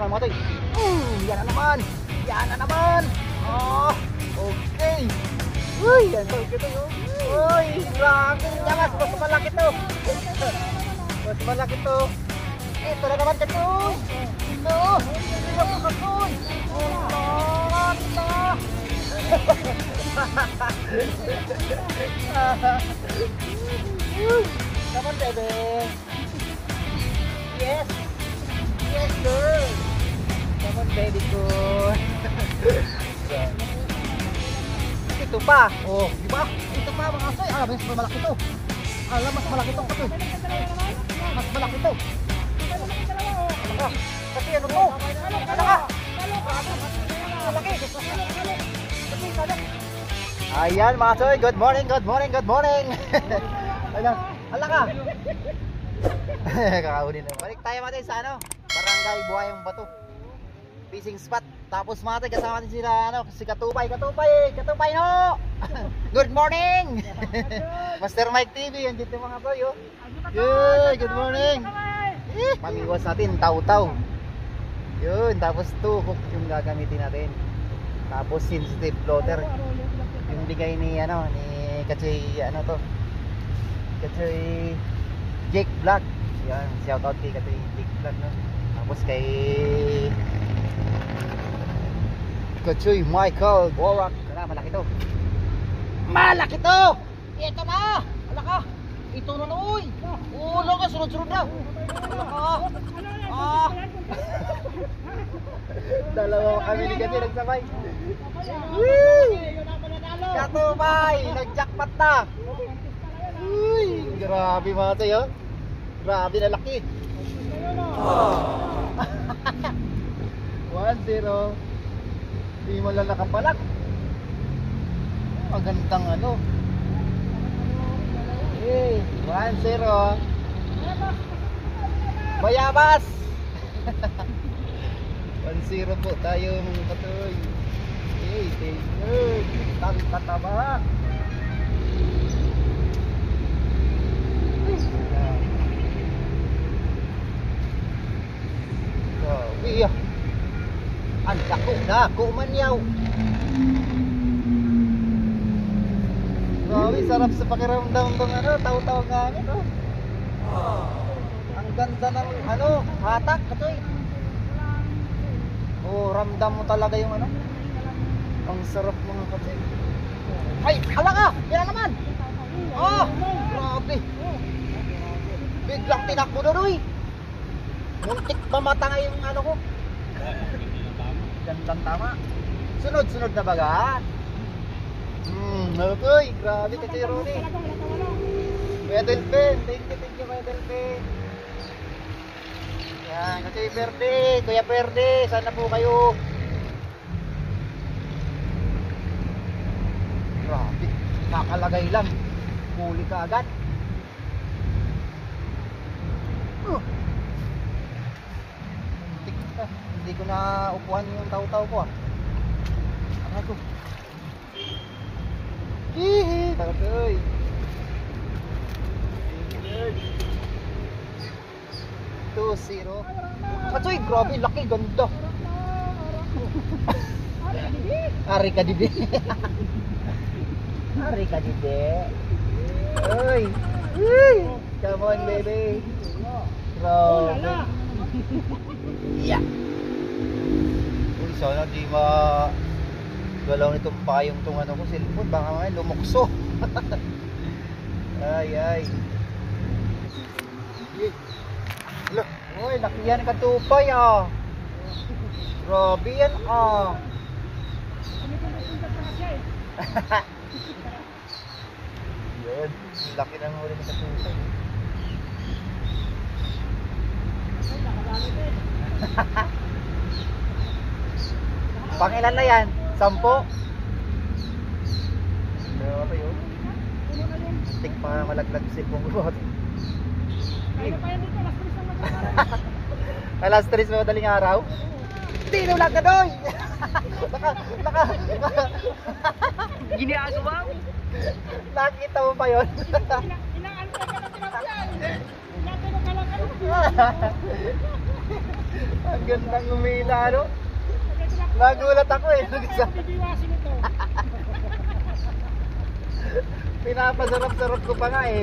naman mga toy. Yan na naman. Yan na naman. Oh, okay. Uy, yan to. Uy, grabe. Yamas, mas malaki to. Mas malaki to. Ito na naman katoy. Ito. Ito na katoy. Oh, come on, baby. Yes. Yes, girl. Come on, baby ko. Ito pa. Oh, di ba? Ito pa mga asoy. Ah, mas malaki to. Alam, mas malaki to katoy. Mas malaki to. Kasi ano to? Ano ka? Malaki. Ayan mga soy, good morning, good morning, good morning. Ayan, hala ka. Kakaunin na. Balik tayo natin sa ano, Barangay Buhayang Bato, fishing spot. Tapos mga tayo kasama natin sila ano, si Katupay no. Good morning. Master Mike TV, yan dito mga soy oh. Yay, good morning. Pamiwas natin, taw-taw. Yun, tapos 2 hook yung gagamitin natin. Tapos sensitive floater. Yung bigay ni ano, ni Kachoy ano to. Kachoy Jake Vlog. Yan, shout out kay Kachoy Jake Vlog no. Tapos kay Kachoy Michael Borak. Kana malaki to. Malaki to. Ito na. Ala ka. Ito na noy. Ulo ka sunod-sunod na. Ala ka. Ah. Dalawa kami ni Kachoy nagsabay. Katupay, nag-jackpot na. Uy, grabe mga tayo. Grabe na laki. 1-0. Di mo lang nakapalag. Magandang ano. Hey, 1-0. Bayabas. 1-0 po tayo mga katoy. Hey, Taylor, tataba. Iya. Ang dako man yaw. Grabe, sarap sa pakiramdam ng ano, taw-taw gamit oh. Ang ganda ng ano, hatak katoy. Oh, ramdam mo talaga yung ano. Ang sarap mga katoy. Ay, hala ka! Yan naman! Oh, grabe! Biglang tinakbo na doy! Muntik mamatanga yung ano ko. Gandang tama. Sunod-sunod na baga. Nalotoy! Grabe kasi Ronnie. Kuya Delphin! Thank you Kuya Delphin! Yan, kasi Verde! Kuya Verde! Sana po kayo! Grabe, kakalagay lang. Huli ka agad. Hindi ko na upuan yung taw-taw ko ah. Ano to? Hihi! Takatoy! 2-0. Katoy, grabe, laki, ganda. Ari ka dibi. Ari ka dibi. Uy! Uy! Come on, baby. Grabe. Yeah. Uy, sana di galaw nitong payong tong ano ko, cellphone. Baka nga lumukso. Ay. Look, uy, laki yan Katupay ah. Grabe yan ah. Yun, laki ng huli ni Katupay. Pangilan na yan? 10? Ano ba yun? Tik pa malaglag si Pungot. Ano pa yan dito? Alas 3 mo madaling araw? Tino lang ka doy! Giniagawa mo? Nakita mo pa yun? Inaano ka na tinapyan? Inatanong ka lang ano? Ang gandang umila, ano? Nagulat ako eh. Bibiwasin ito. Pinapasarap-sarap ko pa nga eh.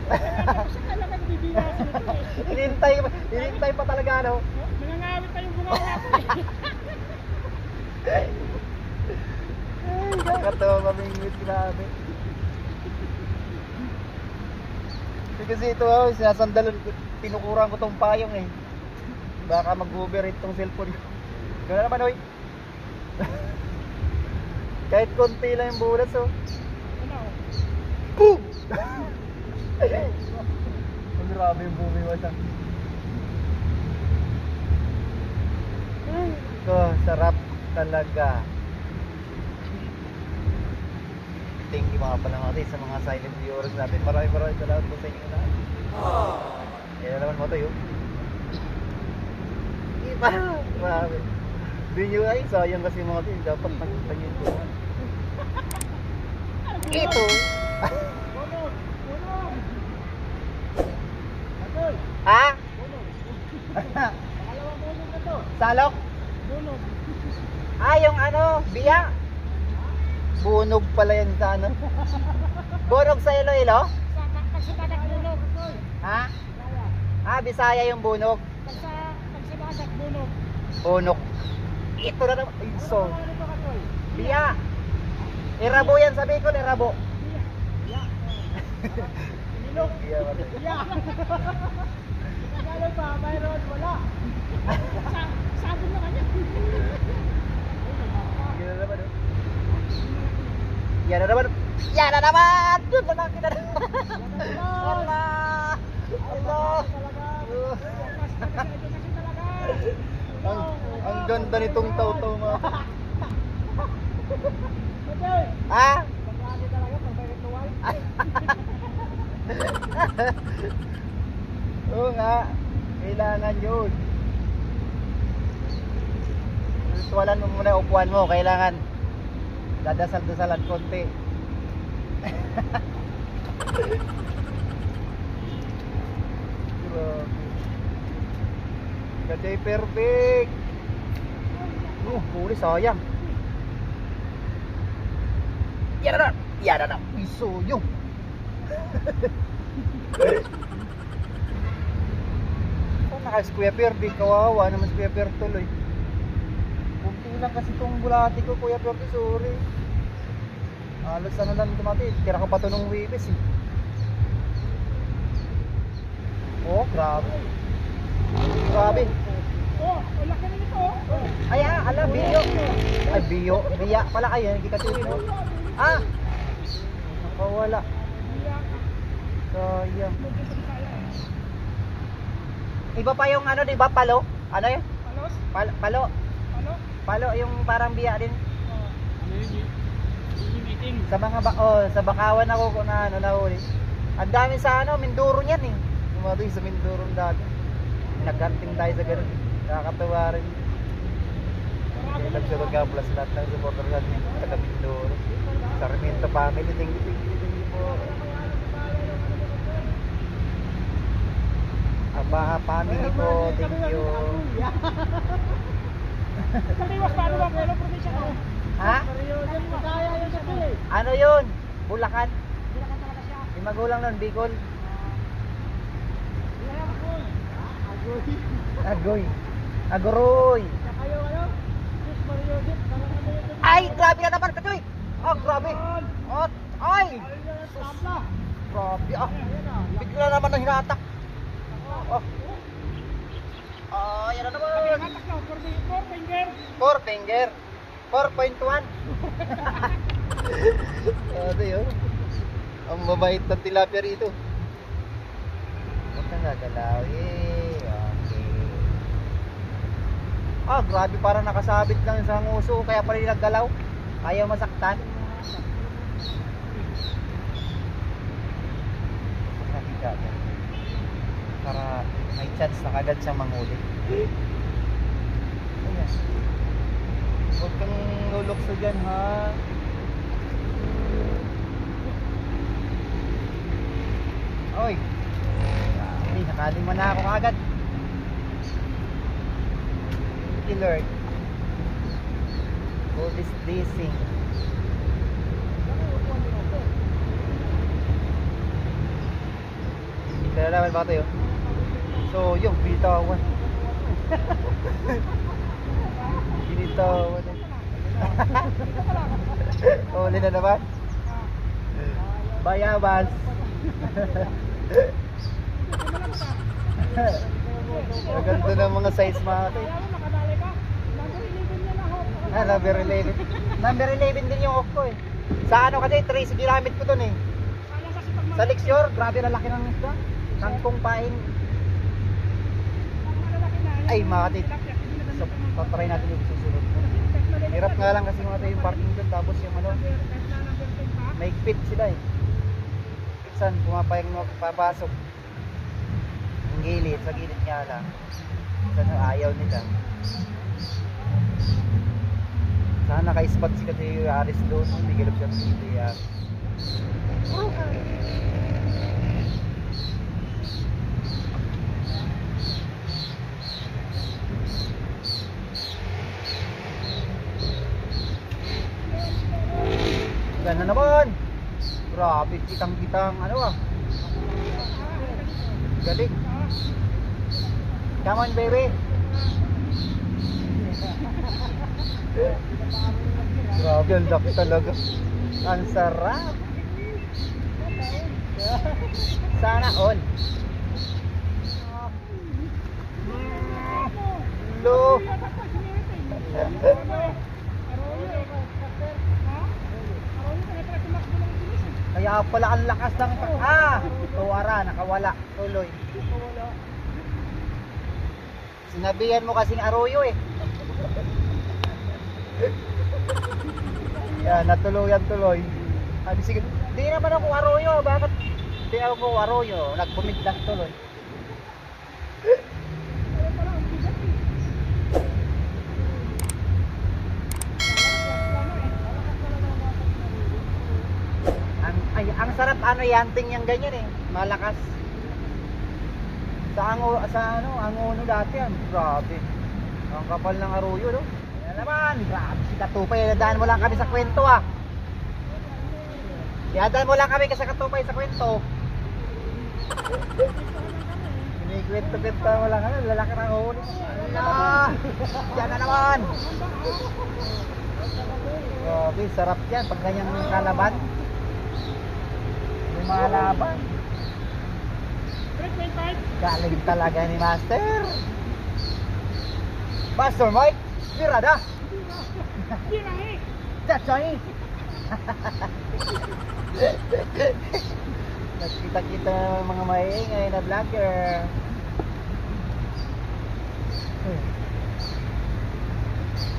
Kasi talaga bibiwasin ito eh. Hinintay pa talaga, ano? Nangangawit tayong gumawa ko eh. Ay, kakatawa mamingwit, grabe. Kasi ito ako, sinasandalan ko, tinukuran ko tong payong eh. Baka mag-overheat tong cellphone ko. Gano'n naman, oy. Kahit konti lang yung bulas, oh. Ano? Boom! Ang grabe yung bumiwas, ah. Ito, sarap talaga. Thank you mga palangote sa mga silent viewers natin. Maraming salamat po sa inyo na. Yan naman mo to yun. Iba! Grabe. Di nyo ay sayang kasi mga to. Dapat nakita nyo ito. Ito! Bunog! Bunog! Atoy! Ha? Bunog! Pangalawang bunog na to. Salok? Bunog. Ah, yung ano, biya? Bunog pala yan sa ano. Bunog sa Iloilo? Pag sa dagat bunog. Ha? Kaya. Ah, Bisaya yung bunog. Pag sa dagat bunog. Bunog. Ito na naman. Ay, so. Ano ito katoy? Biya. Irabo yan sa Bicol, irabo. Biya. Bilog. Biya ba? Biya. Tagalog pa, mayroon, wala. Sabon na kanya. Yan na naman. Yan na naman. Yan na naman. Doon na natin na naman. Allah. Allah. Ang ganda nitong tawtaw mga. Ha? Oo nga. Kailangan yun. Tuwalan mo muna yung upuan mo. Kailangan dadasal-dasalan konti. Grabe. Gajay perfect. Huli sayang. Yan na. Yan na. Iso yung. Oh, naka-square pair. Di kawawa naman square pair tuloy. Kunti lang kasi itong bulati ko, Kuya Perdi, sorry. Halos ano lang dumati. Tira ko pa ito nung wibis eh. Oh, grabe. Grabe. Oh, wala ka na nito. Ay, ala, biyo. Ay, biyo. Biya pala kayo, hindi ka tuloy, no? Ah! Nakawala. Biya ka. Sayang. Bisaya. Iba pa yung ano, di ba? Palo? Ano yun? Palos? Palo. Ano? Palo yung parang biya din. Ano yun? Yung meeting. Sa mga sa Bakawan ako kung na ano nahuli. Ang dami sa ano, Mindoro niyan eh. Umatoy sa Mindoro dati. Nagkanting tayo sa ganun. Nakakatawa rin. Kaya nagsunod ka plus lahat ng supporter natin yung taga Mindoro. Sarmiento family, thank you po. Abaha family po, thank you. Sa Liwas, paano ba? Kailan probinsya ko? Ha? Bisaya yun sa Pili. Ano yun? Bulacan? Hindi na talaga siya. Yung magulang nun, Bicol? Agoy. Agoroy. Saka yung ano? Chris Mario Dip. Parang ano yun? Ay, grabe na naman, Katoy! Ah, grabe. At, ay! Tabla. Grabe ah. Ayan na. Bigla naman na hinatak. Oh. Ah, yan na naman. Hatak na. Four finger. 4 finger. 4.1. Ano yun? Ang mabait ng tilapia rito. Huwag kang gagalaw. Okay. Ah, grabe, parang nakasabit lang sa nguso. Kaya pala yung naggalaw. Ayaw masaktan. Nakita mo. Para may chance na kagad siyang manghuli. Ayan. Huwag kang lulukso dyan, ha? Oy. Ay, nakalima na ako kagad. you, Lord. For this blessing. Kaya naman ba tayo? So, yung binitawan. Binitawan. Uli na naman. Bayabas. Maganda ng mga size mga ito. Number 11. Number 11 din yung off ko eh. Sa ano kasi, 3 ginamit ko dun eh. Sa Lexior, grabe na laki ng isda. Kangkong pain. Ay mga kapatid. So, patry natin yung susunod. Hirap nga lang kasi mga yung parking dun. Tapos yung ano, may pit sila eh. Pitsan, pumapayang mo papasok. Ang gilid, sa gilid nga lang. Sana ayaw nila. Sana naka-spot si kasi yung Aris doon. Bigilap siya ng video. Ganda naman. Grabe, kitang-kitang ano ah. Galing. Come on, baby. Grabe, ang laki talaga. Ang sarap. Sana all. Lo. Kaya pala ang lakas ng tuwara, nakawala, tuloy. Sinabihan mo kasing Arroyo eh. Yan, natuluyan tuloy. Sabi sige, di naman ako Arroyo, bakit? Di ako Arroyo, nagpumiglas tuloy. Ang sarap ano yanting yung ganyan eh, malakas. Angono dati yan, grabe. Ang kapal ng Arroyo no. Yan naman, grabe si Katupay, dadaan mo lang kami sa kwento ah. Dadaan mo lang kami sa Katupay sa kwento. Kinikwento-kwento mo lang kami, lalaki ng huli. Yan na naman. Grabe, sarap yan pag ganyang kalaban. Mga laban. Galing talaga ni Master. Master Mike, Mirada. Cacay. Nagkita-kita ng mga maingay na vlogger.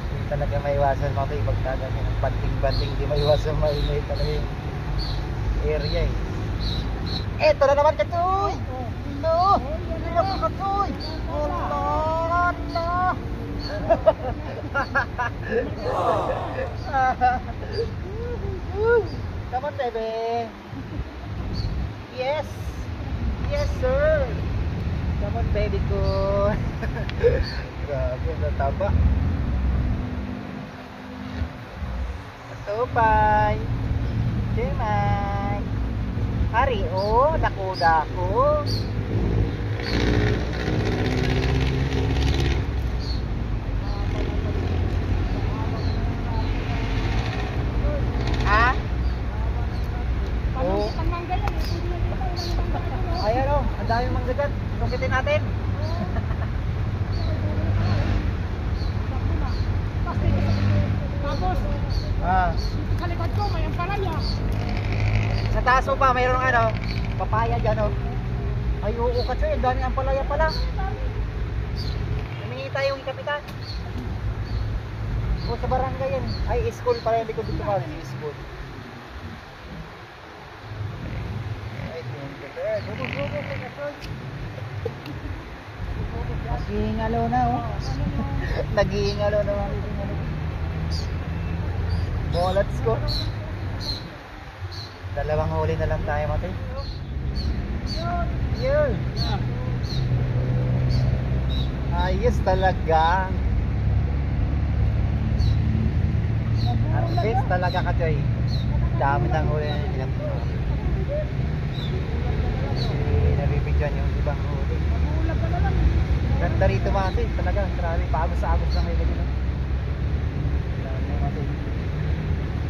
Hindi talaga maiwasan mga tayo pagkaganyan ng banting-banting. Hindi maiwasan maingay talaga yung area eh. Eto na naman Katoy! No! Hindi na po Katoy! Allah! Allah! Come on baby! Yes! Yes sir! Come on baby ko! Grabe, nataba! Katupay! Jemay! Hari, oh, dako-dako. Ha? Oh. Ayan oh, ang daming manggagat. Sukitin natin. Tapos, sa likod ko may ampalaya. Sa taso pa, mayroong ano, papaya dyan oh. Ay, oo Katsoy, ang dami ang palaya pala. Humingi tayong kapitan. O, sa barangay yan. Ay, school pala, hindi ko dito pa. School. Ay, thank you, sir. Naghihingalo na oh. Naghihingalo na mga bullets ko. Dalawang huli na lang tayo mati. Yun. Ayos talaga. Harvest talaga ka, Joy. Dami ng huli na nilang nabibigyan yung ibang huli. Magulang ka na lang. Ganda rito mga ito, talaga. Grabe, paagos sa agos lang kayo ganyan. Grabe mga ito.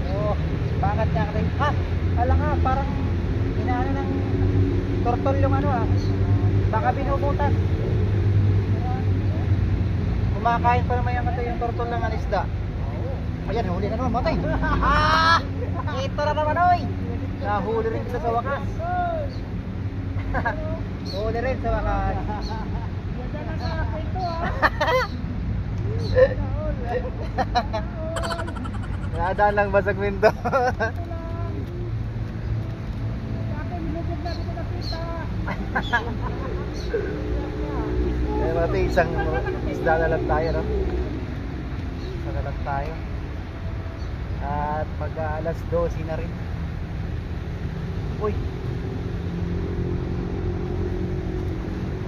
Oh, pangat niya ka. Ah, ala nga, parang inaano ng tortol yung ano ah. Baka binubutas. Kumakain pa naman yung yung tortol ng isda. Ayan, huli na naman, matay. Ah! Ito na naman, oy! Nahuli rin sila sa wakas. Huli rin sa wakas. Ganda na sa akin to ha. Nadaan lang ba sa kwento? Ito lang. Sa akin, nilugod na dito nakita. Eh, mati, isang isda na lang tayo, no? Isda na lang tayo. At pag alas 12 na rin. Uy!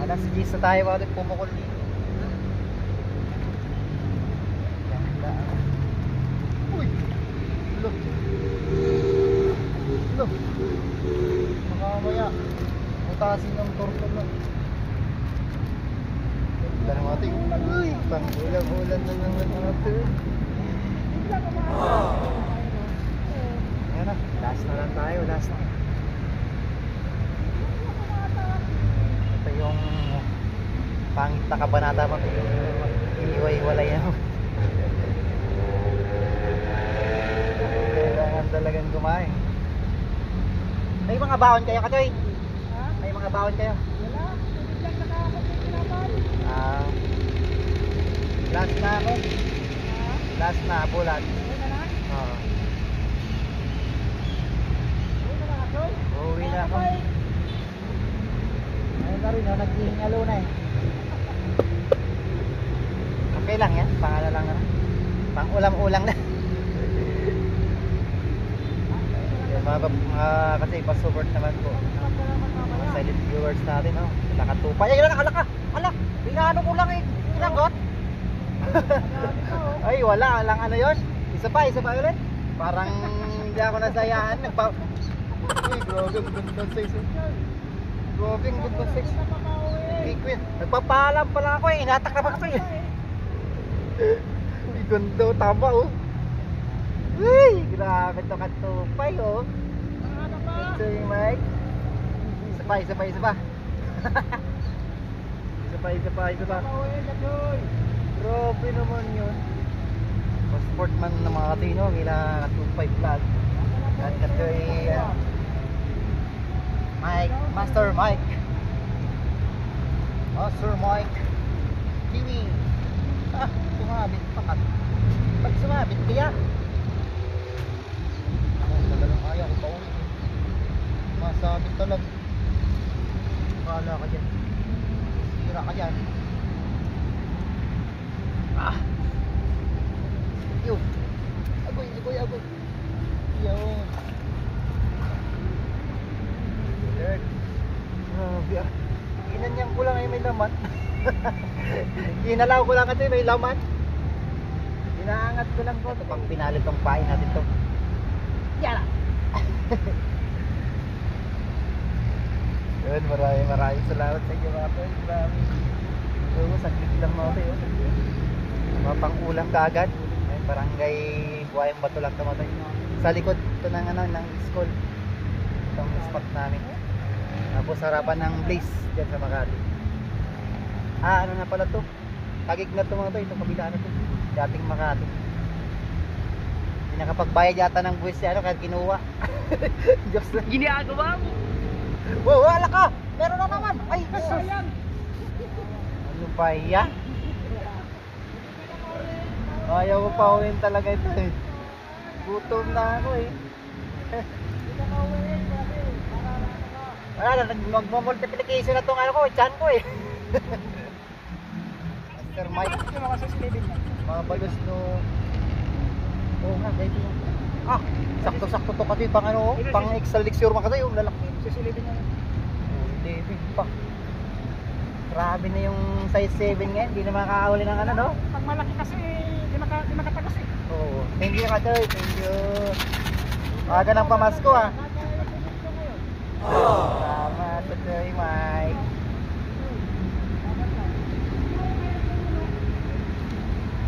Alas 10 na tayo ulit pumukul dito. Ganda. Uy! Look! Look! Makamaya. Mutasin ng tortol na. Ganda na natin. Uy! Pang ulang-ulan na naman natin. Ayan na, last na lang tayo, last na. Ito yung pangit na kabanata pa. Iiway-walay na. Kailangan talagang kumain. May mga baon kayo, Katoy? Ha? May mga baon kayo? Wala. Biglang nakakapit yung kinabay. Ah, last na ako. Ha? Last na, bulan. Uwi na na? Oo. Uwi na na, Asoy? Uuwi na ako. Ayun na rin, oh, naghihingalo na eh. Okay lang yan, pang ano lang na. Pang ulam-ulang na. Kasi pa-support naman po mga silent viewers natin, oh. Nakatupay. Ay, alak! Alak! Pinano ko lang eh. Pinagot. Ay, wala lang ano yon. Isa pa ulit. Parang hindi ako nasayaan. Uy, grabe, ganda size. Grabe, ganda size. Liquid. Nagpapaalam pala ako eh. Inatak na pa kasi. Ay, ganda, tama oh. Uy, grabe to katupay oh. Ano pa? Ito yung mic. Isa pa. Isa pa. Uwi na, Asoy. Grabe naman yun. Sportman ng mga Katino, kailangan katupay vlog. At katoy Mike, Master Mike. Master Mike. Kimi. Ah, sumabit pa ka. Ba't sumabit kaya? Oh, talagang ayaw ko pa ulit. Masabit talaga. Kala ka dyan. Sira ka dyan. Ah. Yun. Agoy. Yun. Third. Grabe ah. Inanyang ko lang ay may laman. Ginalaw ko lang kasi may laman. Inaangat ko lang ko. Ito pang pinalit tong pain natin to. Yan ah. Yun, maraming salamat sa inyo mga tol. Grabe. So, saglit lang mga tayo. Mga pang-ulam kaagad. Ay, barangay Buhayang Bato lang kamatay. Sa likod ito ng school. Itong spot namin. Tapos harapan ng Blaze dyan sa Makati. Ah, ano na pala to? Tagig na to mga to. Itong kabila na to. Dating Makati. Hindi nakapagbayad yata ng buwis ano kahit kinuha. Diyos na. Ginagawa mo. Wow, wala ka! Meron na naman! Ay, Sayang. ano ba yan? Ayaw ko pa uwin talaga ito eh. Gutom na ako eh. Wala na, nagmamultiplication na itong ano ko, chan ko eh. Master Mike, mga balos no. Oo nga, dahil yun. Ah, sakto-sakto to kasi pang ano, pang extra lecture mga kayo, lalaki. Sisilipin niya. Living pa. Grabe na yung size 7 ngayon. Hindi na makakahuli ng ano, no? Pag malaki kasi, di makatagos eh. Oo. Thank you, Katoy. Thank you. Aga ng pamasko, ah. Salamat, Katoy, Mike.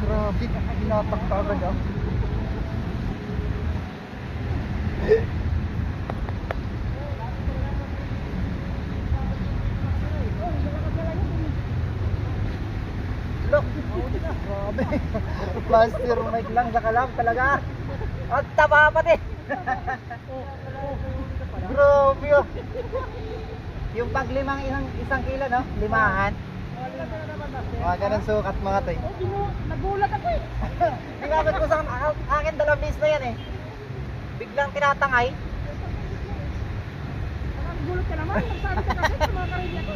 Grabe, hinatak ka agad, ah. Look, grabe. Plaster mic lang sa kalam talaga. At taba pati. Grabe, oh. Yung pag isang kilo, no? Limahan. Mga ganun sukat mga to, eh. Nagulat ako eh. Ginamit ko sa akin 2 piece na yan, eh. Biglang tinatangay. Nagulat ka naman. Nagsabi ka kasi sa mga karilya ko.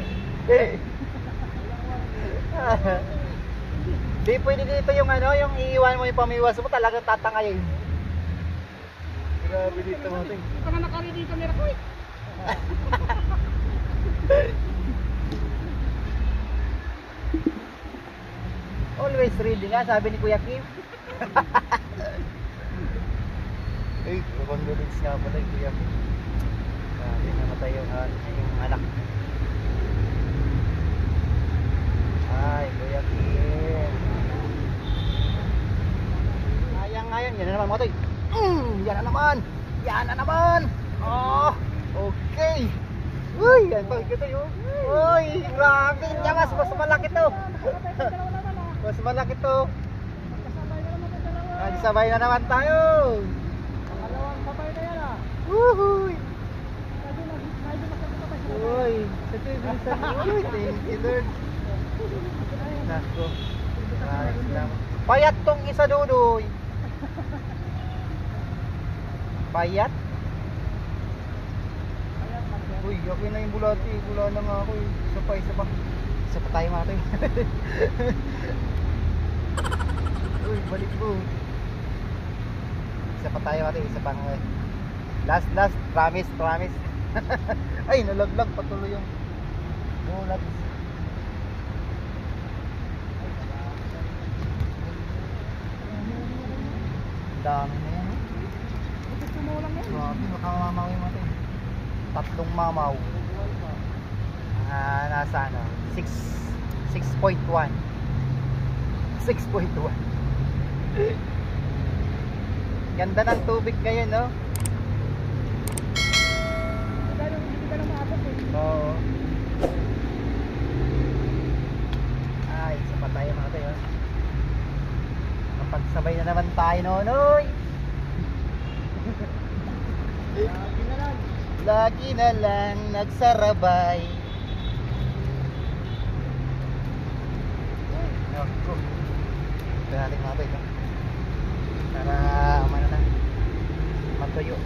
Di pwede dito yung ano, yung iiwan mo yung pamiwas mo, talagang tatangayin. Grabe dito mo, ting. Ito nga nakari dito nila ko eh. Always ready nga, sabi ni Kuya Kim. Ay, condolence nga pala yung Kuya Kim. Sabi namatay yung anak. Ay, Kuya Kim. Sayang nga yun, yan na naman mga toy. Yan na naman. Yan na naman. Oh, okay. Uy, yan pa ito yun. Uy, grabe. Mas malaki to. Mas malaki to. Nagsabay na naman tayo. Pangalawang sabay na yan ah. Woohoo. Medyo masakit. Uy, ito yung bilisan. Uy, thank you Lord. Nako. Payat tong isa dudoy. Payat? Uy, okay na yung bulati. Bula na nga ako eh. Isa pa. Isa pa tayo mga tayo. Uy, balik mo. Isa pa tayo mga tayo. Isa pang last. Promise. Ay, nalaglag patuloy yung bulat. Dami na yan. Grabe, makamamaw yung mga 3 mamaw. Nasa ano, 6.1. 6.1. Ganda ng tubig ngayon, no? Hindi ka na maabot eh. Oo. Ay, isa pa tayo mga tayo. Mapagsabay na naman tayo, nonoy. Lagi na lang nagsarabay. Ako. Ito natin mga tayo. Para umano na. Matuyo.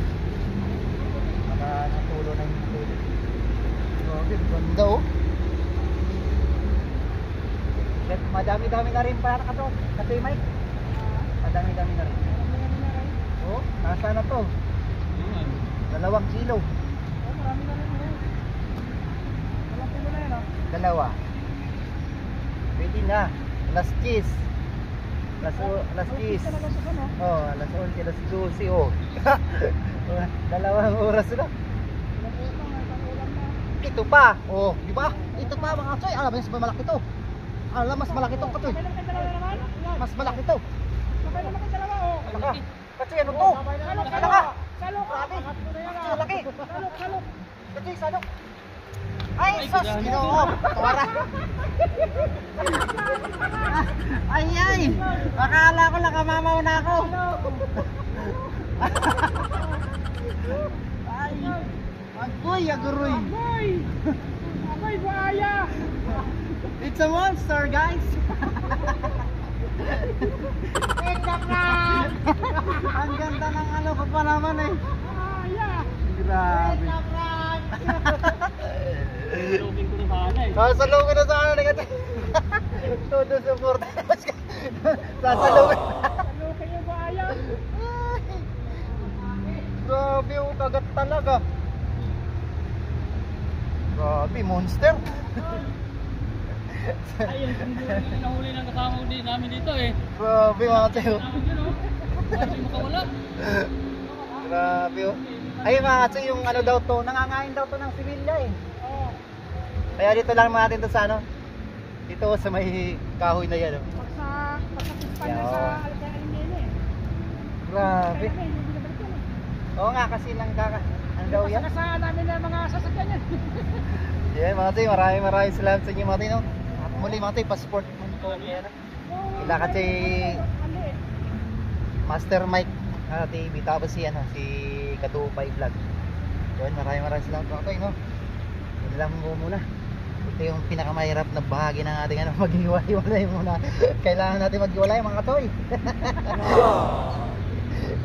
Para natulo na yung tulo. Grabe, ganda oh. Madami-dami na rin para kato. Katoy Mike. Madami-dami na rin. Oh, nasa na to? 2 kilo. Marami na rin eh. Walang kilo na yan ah. 2. Pwede na. Last kiss. Last kiss. Oh, alas 11, alas 12 oh. 2 oras na. Ito pa. Oh, di ba? Ito pa mga katsoy. Alam, mas malaki to. Alam, mas malaki to katsoy. Mas malaki to. Sabay naman ang dalawa oh. Alaka. Katsoy, ano to? Alaka. Salok. Grabe. Katsoy, laki. Salok. Katsoy, salok. Ay, sus. Ginoo. Tora. Ay. Akala ko nakamamaw na ako. Ay. Agoy, aguroy. Agoy, buhaya. It's a monster, guys. It's a prank. Ang ganda ng ano ko pa naman eh. Buhaya. Grabe. It's a prank. Looking ko na sana eh. Sasalungin na sa ano negative. Todo support. Sasalungin. Salukin yung buhaya. Grabe, oh, kagat talaga. Grabe, monster. Ayun, hindi yung nahuli ng kasama ko din namin dito eh. Grabe mga tayo. Namin yun oh. Hindi makawala. Grabe oh. Ay mga tayo, yung ano daw to, nangangain daw to ng sibilya eh. Oo. Kaya dito lang natin to sa ano. Dito sa may kahoy na yan oh. Pagkapispan Yeah, na sa oo. Alcalinene eh. Grabe. Kaya hindi binabalik yan eh. Oo nga kasi nang ano daw yan. Kasama namin ng mga sasakyan yan. Yan mga tayo, maraming salamat sa inyo mga tayo no. At muli mga tayo, passport mo ko. Yan Kila kasi Master Mike TV, tapos si ano, si Katupay Vlog. Yun, maraming salamat mga tayo no. Yun lang mo muna. Ito yung pinakamahirap na bahagi ng ating ano, maghiwalay muna. Kailangan natin maghiwalay mga katoy.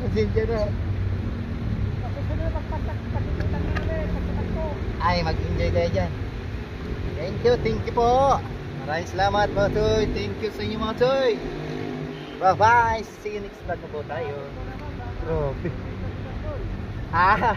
Pasensya na. Ay, mag-enjoy kayo dyan. Thank you po. Maraming salamat mga toy. Thank you sa inyo mga toy. Bye bye. See you next vlog na po tayo. Grabe. Ah.